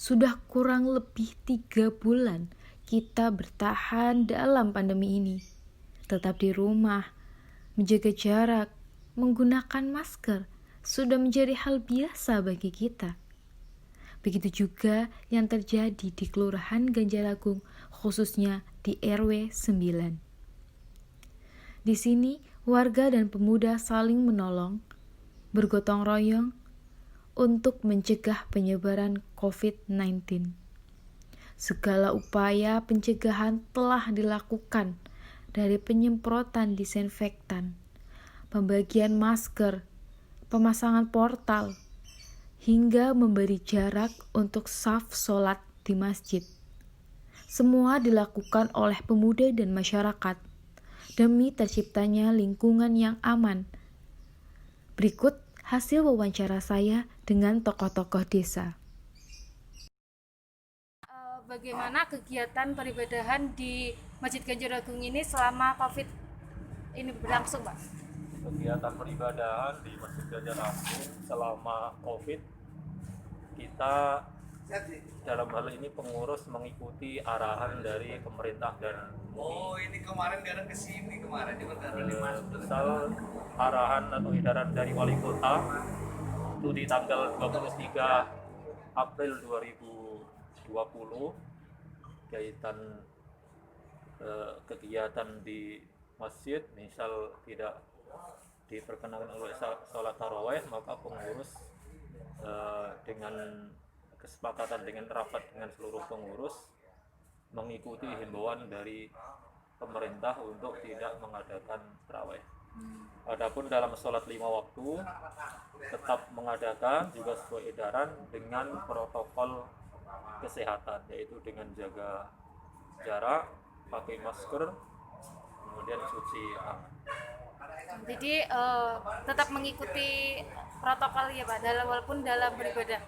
Sudah kurang lebih 3 bulan kita bertahan dalam pandemi ini. Tetap di rumah, menjaga jarak, menggunakan masker sudah menjadi hal biasa bagi kita. Begitu juga yang terjadi di Kelurahan Ganjalagung, khususnya di RW 9. Di sini, warga dan pemuda saling menolong, bergotong royong, untuk mencegah penyebaran COVID-19. Segala upaya pencegahan telah dilakukan, dari penyemprotan disinfektan, pembagian masker, pemasangan portal, hingga memberi jarak untuk saf sholat di masjid. Semua dilakukan oleh pemuda dan masyarakat demi terciptanya lingkungan yang aman. Berikut hasil wawancara saya dengan tokoh-tokoh desa. Bagaimana kegiatan peribadahan di Masjid Ganjalagung ini selama COVID ini berlangsung, Pak? Kegiatan peribadahan di Masjid Ganjalagung selama COVID, kita dalam hal ini pengurus mengikuti arahan dari pemerintah dan MUI. Ini kemarin kadang kesini kemarin juga Misal arahan atau edaran dari wali kota itu di tanggal 23 April 2020 kaitan kegiatan di masjid, misal tidak diperkenankan oleh sholat taraweh, maka pengurus dengan kesepakatan dengan rapat dengan seluruh pengurus mengikuti himbauan dari pemerintah untuk tidak mengadakan taraweh. Adapun dalam sholat 5 waktu tetap mengadakan juga sesuai edaran dengan protokol kesehatan, yaitu dengan jaga jarak, pakai masker, kemudian cuci tangan. Jadi tetap mengikuti protokol ya, Pak, walaupun dalam beribadah.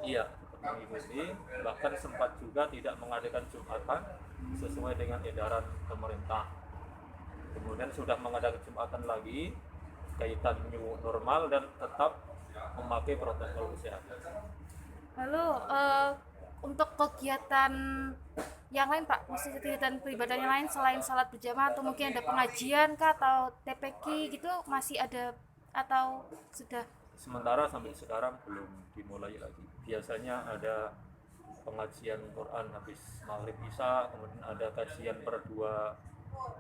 Iya, tetap mengikuti, bahkan sempat juga tidak mengadakan Jumatan sesuai dengan edaran pemerintah. Kemudian sudah mengadakan Jumatan lagi kaitan new normal dan tetap memakai protokol kesehatan. Lalu untuk kegiatan yang lain, Pak, maksudnya kegiatan peribadahan yang lain selain salat berjamaah atau mungkin ada pengajian kah atau TPQ gitu masih ada atau sudah? Sementara sampai sekarang belum dimulai lagi. Biasanya ada pengajian Quran habis maghrib isya, kemudian ada kajian per 2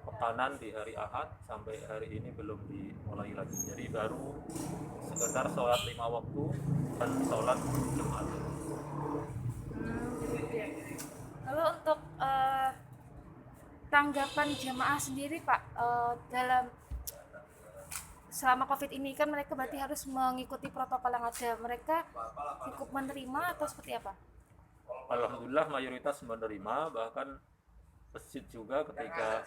pekanan di hari Ahad, sampai hari ini belum dimulai lagi. Jadi baru sekedar sholat 5 waktu dan sholat Jumat. Lalu untuk tanggapan jamaah sendiri, Pak, dalam selama COVID ini kan mereka berarti harus mengikuti protokol yang ada. Mereka cukup menerima atau seperti apa? Alhamdulillah mayoritas menerima, bahkan masjid juga ketika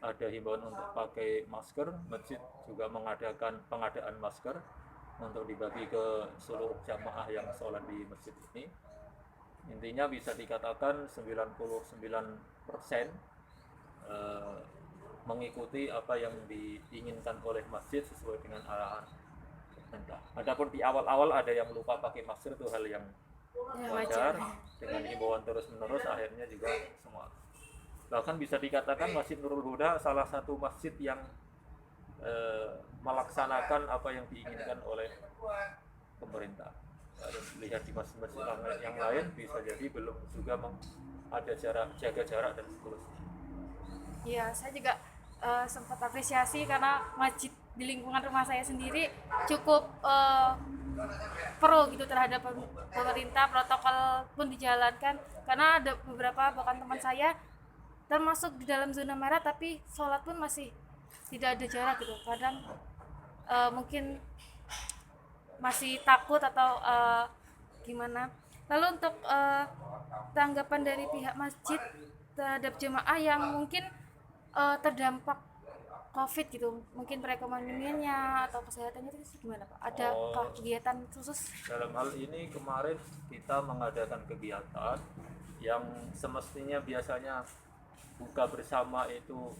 ada himbauan untuk pakai masker, masjid juga mengadakan pengadaan masker untuk dibagi ke seluruh jamaah yang sholat di masjid ini. Intinya bisa dikatakan 99% mengikuti apa yang diinginkan oleh masjid sesuai dengan arahan pemerintah. Adapun di awal-awal ada yang lupa pakai masker, itu hal yang wajar. Dengan himbauan terus-menerus akhirnya juga semua. Bahkan bisa dikatakan Masjid Nurul Huda salah satu masjid yang melaksanakan apa yang diinginkan oleh pemerintah. Lihat di masjid-masjid yang lain bisa jadi belum juga ada jaga jarak dan seterusnya. Iya, saya juga sempat apresiasi karena masjid di lingkungan rumah saya sendiri cukup pro gitu terhadap pemerintah, protokol pun dijalankan karena ada beberapa bahkan teman saya termasuk di dalam zona merah tapi sholat pun masih tidak ada jarak gitu. Kadang mungkin masih takut atau gimana. Lalu untuk tanggapan dari pihak masjid terhadap jemaah yang mungkin terdampak COVID gitu, mungkin perekonomiannya atau kesehatannya itu gimana, Pak? Adakah kegiatan khusus? Dalam hal ini kemarin kita mengadakan kegiatan yang semestinya biasanya buka bersama itu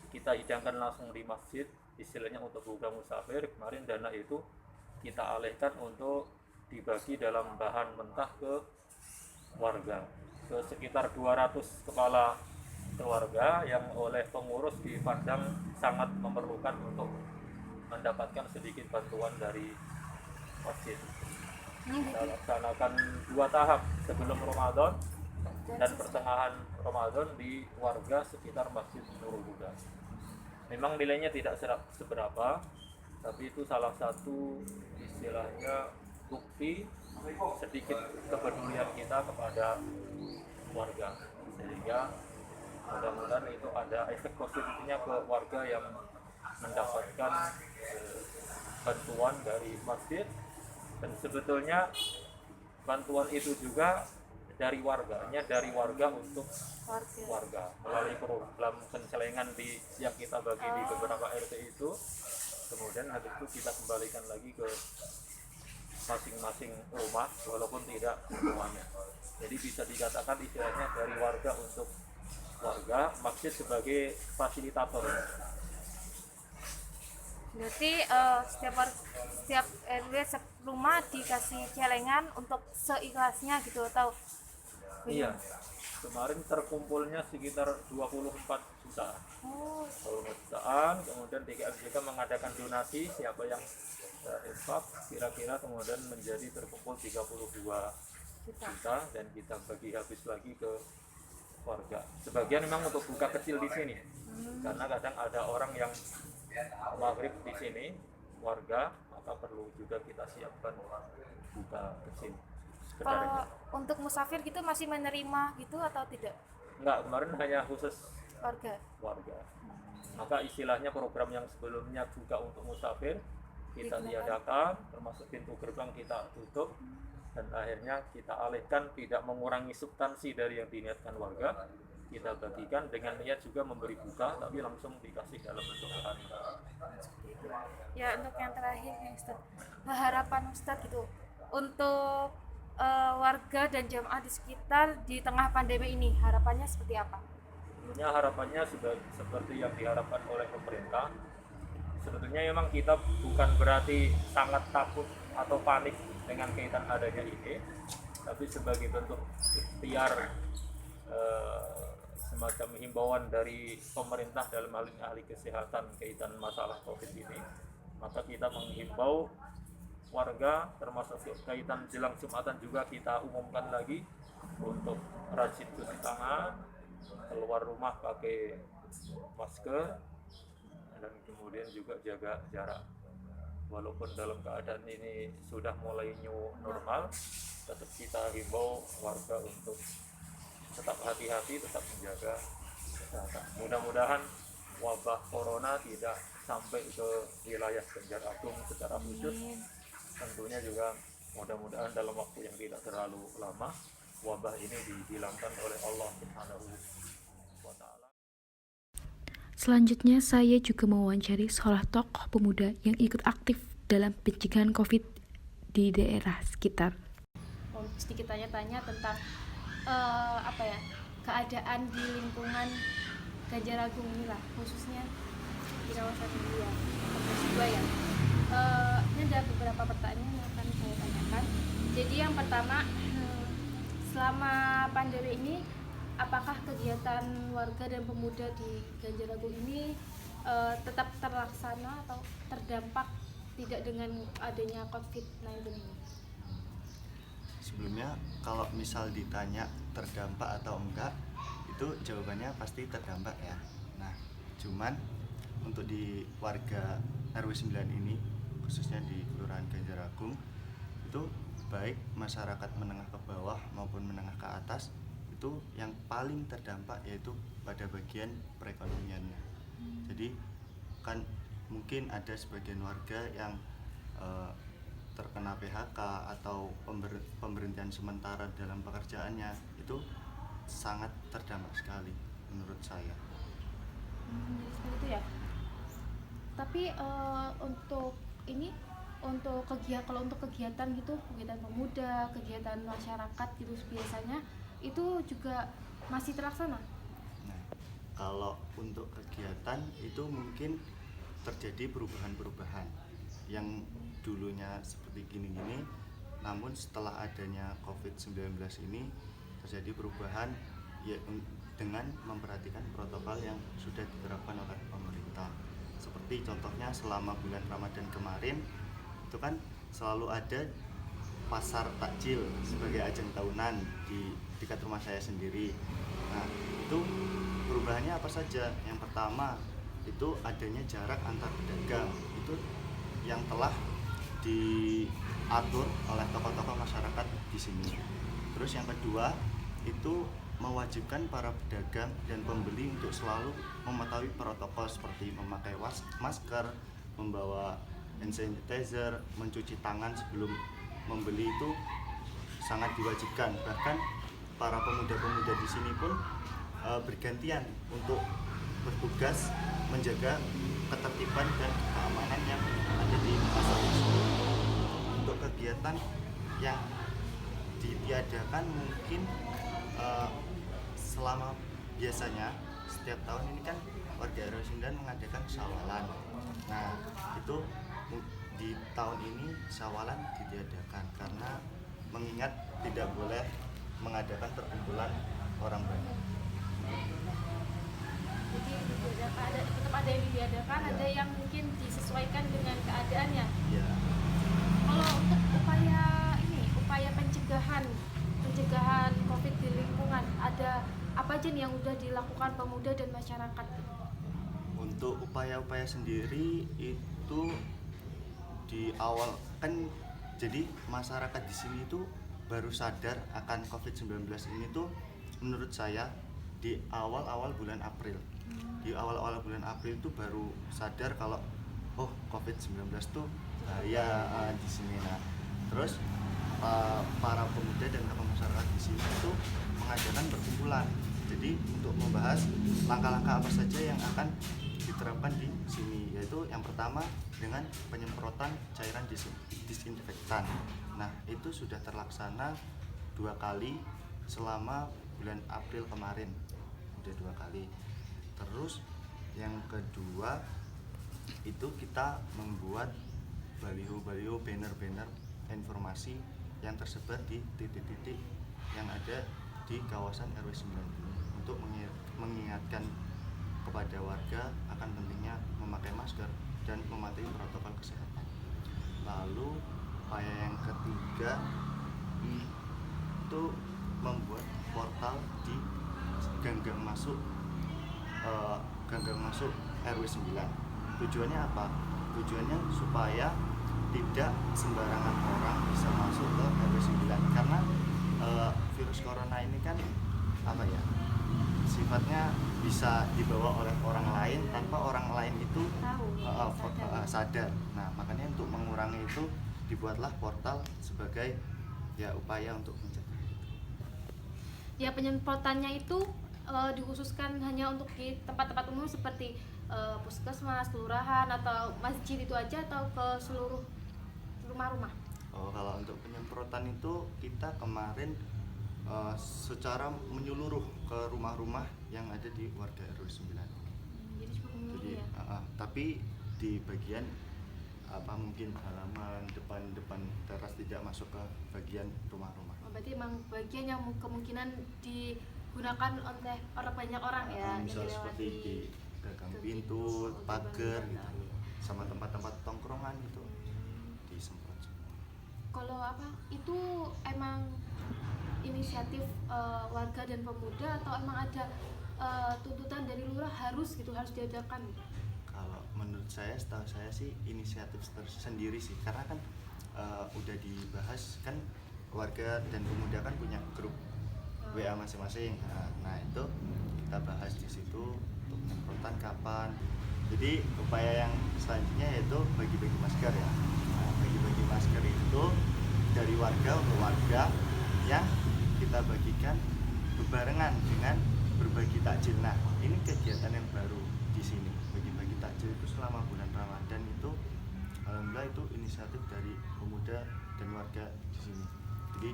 kita hidangkan langsung di masjid, istilahnya untuk buka musafir. Kemarin dana itu kita alihkan untuk dibagi dalam bahan mentah ke warga ke sekitar 200 kepala keluarga yang oleh pengurus dipandang sangat memerlukan untuk mendapatkan sedikit bantuan dari masjid. Kita laksanakan 2 tahap sebelum Ramadan dan pertengahan Ramadan di warga sekitar Masjid Nurul Huda. Memang nilainya tidak seberapa, tapi itu salah satu istilahnya bukti sedikit kepedulian kita kepada warga, sehingga mudah-mudahan itu ada efek positifnya ke warga yang mendapatkan bantuan dari masjid. Dan sebetulnya bantuan itu juga dari warga untuk warga melalui program pencelengan yang kita bagi di beberapa RT itu, kemudian habis itu kita kembalikan lagi ke masing-masing rumah walaupun tidak semuanya. Jadi bisa dikatakan istilahnya dari warga untuk warga, masjid sebagai fasilitator. Berarti setiap RW rumah dikasih celengan untuk seikhlasnya gitu atau Iya, kemarin terkumpulnya sekitar 24 juta. oh, 24 jutaan, kemudian DKMJK mengadakan donasi, siapa yang infak kira-kira kemudian menjadi terkumpul 32 juta dan kita bagi habis lagi ke warga. Sebagian memang untuk buka kecil di sini, karena kadang ada orang yang maghrib di sini warga, maka perlu juga kita siapkan buka kecil. kalau untuk musafir gitu masih menerima gitu atau tidak Enggak, kemarin hanya khusus warga? Maka istilahnya program yang sebelumnya buka untuk musafir kita tiadakan, termasuk pintu gerbang kita tutup, dan akhirnya kita alihkan tidak mengurangi substansi dari yang diniatkan warga, kita bagikan dengan niat juga memberi buka, tapi langsung dikasih dalam bentuk makanan. Ya, untuk yang terakhir nih Ustaz, harapan Ustaz gitu untuk warga dan jamaah di sekitar di tengah pandemi ini, harapannya seperti apa? Tentunya harapannya seperti yang diharapkan oleh pemerintah. Sebetulnya memang kita bukan berarti sangat takut atau panik dengan kaitan adanya ini, tapi sebagai bentuk ikhtiar semacam himbauan dari pemerintah dalam hal ini ahli kesehatan kaitan masalah COVID ini, maka kita menghimbau warga, termasuk kaitan jelang Jumatan juga kita umumkan lagi untuk rajin cuci tangan, keluar rumah pakai masker, dan kemudian juga jaga jarak. Walaupun dalam keadaan ini sudah mulai new normal, tetap kita himbau warga untuk tetap hati-hati, tetap menjaga kesehatan. Mudah-mudahan wabah corona tidak sampai ke wilayah Banjar Agung secara khusus. Tentunya juga mudah-mudahan dalam waktu yang tidak terlalu lama wabah ini dihilangkan oleh Allah Subhanahu wa Ta'ala. Selanjutnya saya juga mewawancari seorang tokoh pemuda yang ikut aktif dalam pencegahan COVID di daerah sekitar. Sedikit tanya-tanya tentang keadaan di lingkungan Banjaragung ini lah, khususnya di kawasan India, Surabaya. Ini ada beberapa pertanyaan yang akan saya tanyakan. Jadi yang pertama, selama pandemi ini, apakah kegiatan warga dan pemuda di Banjaragung ini tetap terlaksana atau terdampak tidak dengan adanya COVID-19 ini? Sebelumnya kalau misal ditanya terdampak atau enggak, itu jawabannya pasti terdampak ya. Nah, cuman untuk di warga RW 9 ini, khususnya di Kelurahan Banjaragung, itu baik masyarakat menengah ke bawah maupun menengah ke atas, itu yang paling terdampak yaitu pada bagian perekonomiannya. Jadi kan mungkin ada sebagian warga yang terkena PHK atau pemberhentian sementara dalam pekerjaannya, itu sangat terdampak sekali menurut saya. Seperti itu ya. Tapi kalau untuk kegiatan gitu, kegiatan pemuda, kegiatan masyarakat gitu biasanya itu juga masih terlaksana. Nah, kalau untuk kegiatan itu mungkin terjadi perubahan-perubahan yang dulunya seperti gini-gini, namun setelah adanya COVID-19 ini terjadi perubahan ya dengan memperhatikan protokol yang sudah diterapkan oleh pemerintah. Seperti contohnya selama bulan Ramadan kemarin itu kan selalu ada pasar takjil sebagai ajang tahunan di dekat rumah saya sendiri. Nah, itu perubahannya apa saja? Yang pertama itu adanya jarak antar pedagang, itu yang telah diatur oleh tokoh-tokoh masyarakat di sini. Terus yang kedua itu mewajibkan para pedagang dan pembeli untuk selalu mematuhi protokol seperti memakai masker, membawa hand sanitizer, mencuci tangan sebelum membeli itu sangat diwajibkan. Bahkan para pemuda-pemuda di sini pun bergantian untuk bertugas menjaga ketertiban dan keamanan yang ada di pasar tersebut. Untuk kegiatan yang ditiadakan mungkin selama biasanya setiap tahun ini kan warga RW 9 mengadakan syawalan. Nah, itu di tahun ini syawalan ditiadakan karena mengingat tidak boleh mengadakan perkumpulan orang banyak. Jadi tetap ada yang diadakan, Ya. ada yang mungkin disesuaikan dengan keadaannya. Ya, Kalau untuk upaya pencegahan COVID di lingkungan, ada apa aja nih yang udah dilakukan pemuda dan masyarakat? untuk upaya-upaya sendiri itu di awal kan jadi masyarakat di sini tuh baru sadar akan COVID-19 ini tuh menurut saya di awal-awal bulan April. Di awal-awal bulan April itu baru sadar kalau oh COVID-19 tuh bahaya di sini. Nah, terus para pemuda dan tokoh masyarakat di sini tuh mengadakan perkumpulan. Jadi untuk membahas langkah-langkah apa saja yang akan diterapkan di sini, yaitu yang pertama dengan penyemprotan cairan disinfektan. Nah, itu sudah terlaksana 2 kali selama bulan April kemarin, udah 2 kali. Terus yang kedua itu kita membuat baliho-baliho, banner-banner informasi yang tersebar di titik-titik yang ada di kawasan RW 9 ini untuk mengingatkan kepada warga akan pentingnya memakai masker dan mematuhi protokol kesehatan. Lalu upaya yang ketiga itu membuat portal di ganggang masuk RW 9. Tujuannya apa? Tujuannya supaya tidak sembarangan orang bisa masuk ke RW 9 karena virus corona ini kan apa ya, sifatnya bisa dibawa oleh orang lain tanpa orang lain itu sadar. Nah, makanya untuk mengurangi itu dibuatlah portal sebagai ya upaya untuk mencegah. Ya, penyemprotannya itu dikhususkan hanya untuk di tempat-tempat umum seperti puskesmas, kelurahan atau masjid itu aja, atau ke seluruh rumah-rumah? Oh, kalau untuk penyemprotan itu kita kemarin secara menyeluruh ke rumah-rumah yang ada di warga RW 9. Jadi cuma menyeluruh Jadi, ya? tapi di bagian apa mungkin halaman depan teras, tidak masuk ke bagian rumah-rumah. Berarti emang bagian yang kemungkinan digunakan oleh banyak orang ya, yang Misal seperti di gagang pintu, pagar gitu, sama tempat-tempat tongkrongan gitu disemprot semua. Kalau itu emang inisiatif warga dan pemuda, atau emang ada tuntutan dari lurah harus diadakan? Kalau menurut saya, setahu saya sih inisiatif sendiri sih, karena kan udah dibahas kan, warga dan pemuda kan punya grup WA masing-masing. Nah, itu kita bahas di situ untuk penyemprotan kapan. Jadi upaya yang selanjutnya yaitu bagi-bagi masker ya. Nah, bagi-bagi masker itu dari warga untuk warga yang kita bagikan berbarengan dengan berbagi takjil. Nah, ini kegiatan yang baru di sini. Bagi-bagi takjil itu selama bulan Ramadan itu alhamdulillah itu inisiatif dari pemuda dan warga di sini. Jadi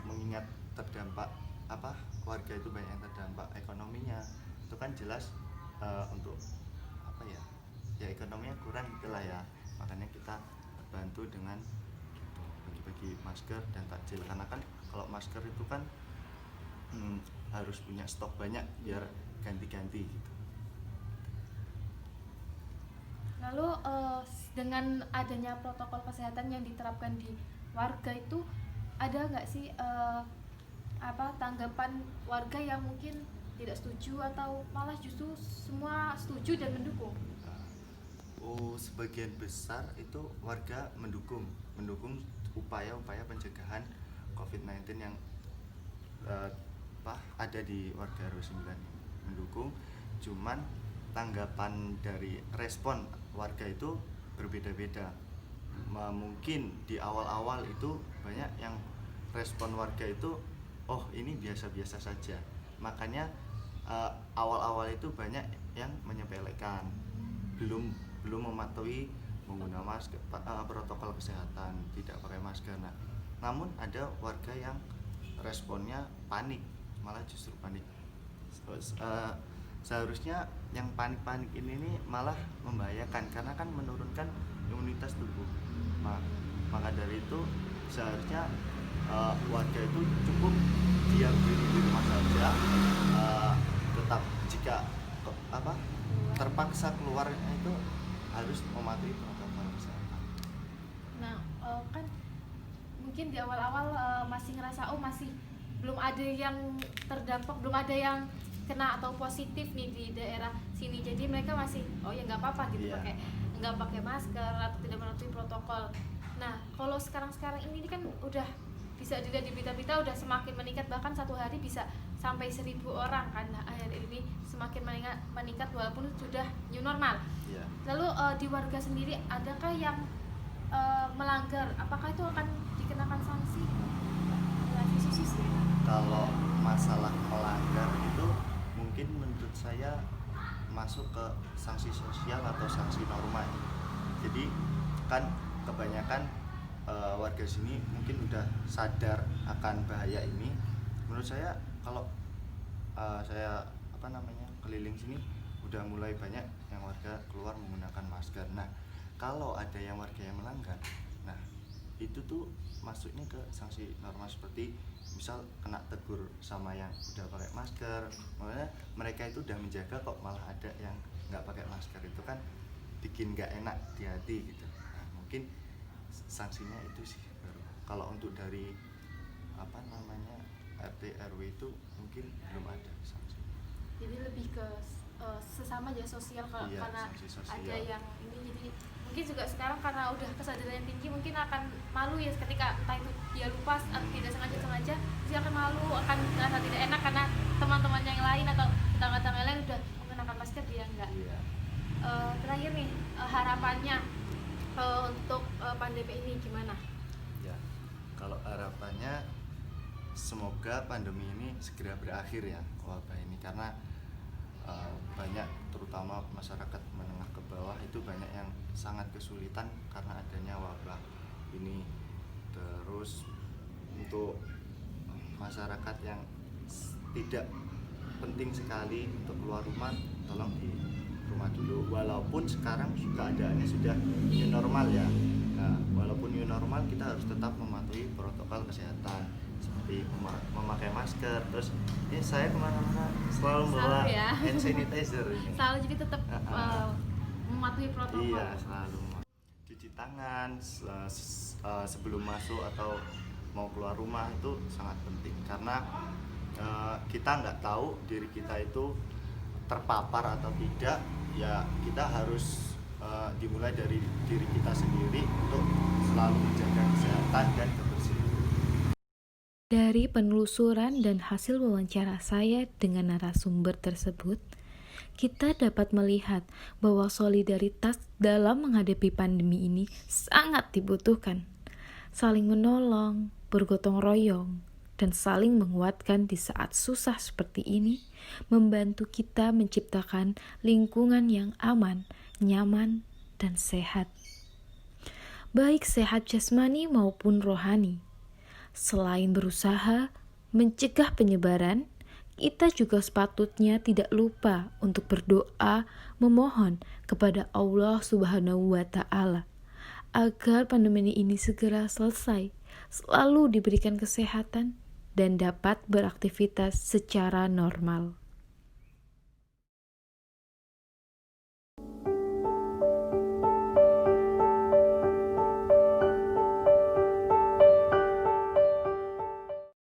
mengingat terdampak warga itu banyak yang terdampak ekonominya, itu kan jelas untuk ya ekonominya kurang gitulah ya, makanya kita bantu dengan bagi-bagi masker dan takjil. Karena kan kalau masker itu kan harus punya stok banyak biar ganti-ganti gitu. Lalu dengan adanya protokol kesehatan yang diterapkan di warga itu, ada nggak sih tanggapan warga yang mungkin tidak setuju atau malah justru semua setuju dan mendukung? Sebagian besar itu warga mendukung upaya-upaya pencegahan COVID-19 yang ada di warga RW 9 ini. Mendukung, cuman tanggapan dari respon warga itu berbeda-beda. Mungkin di awal-awal itu banyak yang respon warga itu ini biasa-biasa saja, makanya awal-awal itu banyak yang menyepelekan, belum mematuhi menggunakan masker, protokol kesehatan, tidak pakai masker. Namun ada warga yang responnya panik, malah justru panik. Seharusnya yang panik-panik ini malah membahayakan karena kan menurunkan imunitas tubuh. Maka dari itu seharusnya warga itu cukup diam di rumah saja, tetap jika terpaksa keluar itu harus mematuhi protokol kesehatan. Nah, kan mungkin di awal-awal masih ngerasa masih belum ada yang terdampak, belum ada yang kena atau positif nih di daerah sini, jadi mereka masih ya nggak apa-apa gitu, nggak pakai masker atau tidak mematuhi protokol. Nah, kalau sekarang ini kan udah bisa dilihat di berita-berita udah semakin meningkat, bahkan satu hari bisa sampai 1.000 orang kan. Nah, akhir ini semakin meningkat walaupun sudah new normal. Lalu di warga sendiri adakah yang melanggar? Apakah itu akan dikenakan sanksi? Kalau masalah melanggar itu mungkin menurut saya masuk ke sanksi sosial atau sanksi norma. Jadi kan kebanyakan warga sini mungkin udah sadar akan bahaya ini. Menurut saya kalau saya keliling sini udah mulai banyak yang warga keluar menggunakan masker. Nah, kalau ada yang warga yang melanggar, nah itu tuh masuknya ke sanksi norma, seperti misal kena tegur sama yang udah pakai masker. Makanya mereka itu udah menjaga kok, malah ada yang nggak pakai masker, itu kan bikin nggak enak di hati gitu. Nah, mungkin sanksinya itu sih baru. Kalau untuk dari RT RW itu mungkin belum ada sanksi. Jadi lebih ke sesama aja sosial karena sosial. Ada yang ini, jadi mungkin juga sekarang karena udah kesadaran yang tinggi mungkin akan malu ya ketika entah itu dia lupa atau tidak sengaja dia akan malu, akan merasa tidak enak karena teman-temannya yang lain atau tetangga-tetangga yang lain udah menggunakan masker, dia enggak. Terakhir nih, harapannya untuk pandemi ini gimana? Ya, kalau harapannya semoga pandemi ini segera berakhir ya, wabah ini, karena banyak terutama masyarakat menengah ke bawah itu banyak yang sangat kesulitan karena adanya wabah ini. Terus untuk masyarakat yang tidak penting sekali untuk keluar rumah, tolong di rumah dulu, walaupun sekarang keadaannya sudah new normal ya. Nah, walaupun new normal kita harus tetap mematuhi protokol kesehatan seperti memakai masker. Terus ini saya kemana-mana selalu bawa hand sanitizer ini. Selalu jadi tetap mematuhi protokol. Iya, selalu cuci tangan sebelum masuk atau mau keluar rumah, itu sangat penting karena kita nggak tahu diri kita itu terpapar atau tidak. Ya, kita harus dimulai dari diri kita sendiri untuk selalu menjaga kesehatan dan kebersihan. Dari penelusuran dan hasil wawancara saya dengan narasumber tersebut, kita dapat melihat bahwa solidaritas dalam menghadapi pandemi ini sangat dibutuhkan. Saling menolong, bergotong royong, dan saling menguatkan di saat susah seperti ini membantu kita menciptakan lingkungan yang aman, nyaman, dan sehat. Baik sehat jasmani maupun rohani. Selain berusaha mencegah penyebaran, kita juga sepatutnya tidak lupa untuk berdoa memohon kepada Allah Subhanahu wa Ta'ala agar pandemi ini segera selesai, selalu diberikan kesehatan dan dapat beraktivitas secara normal.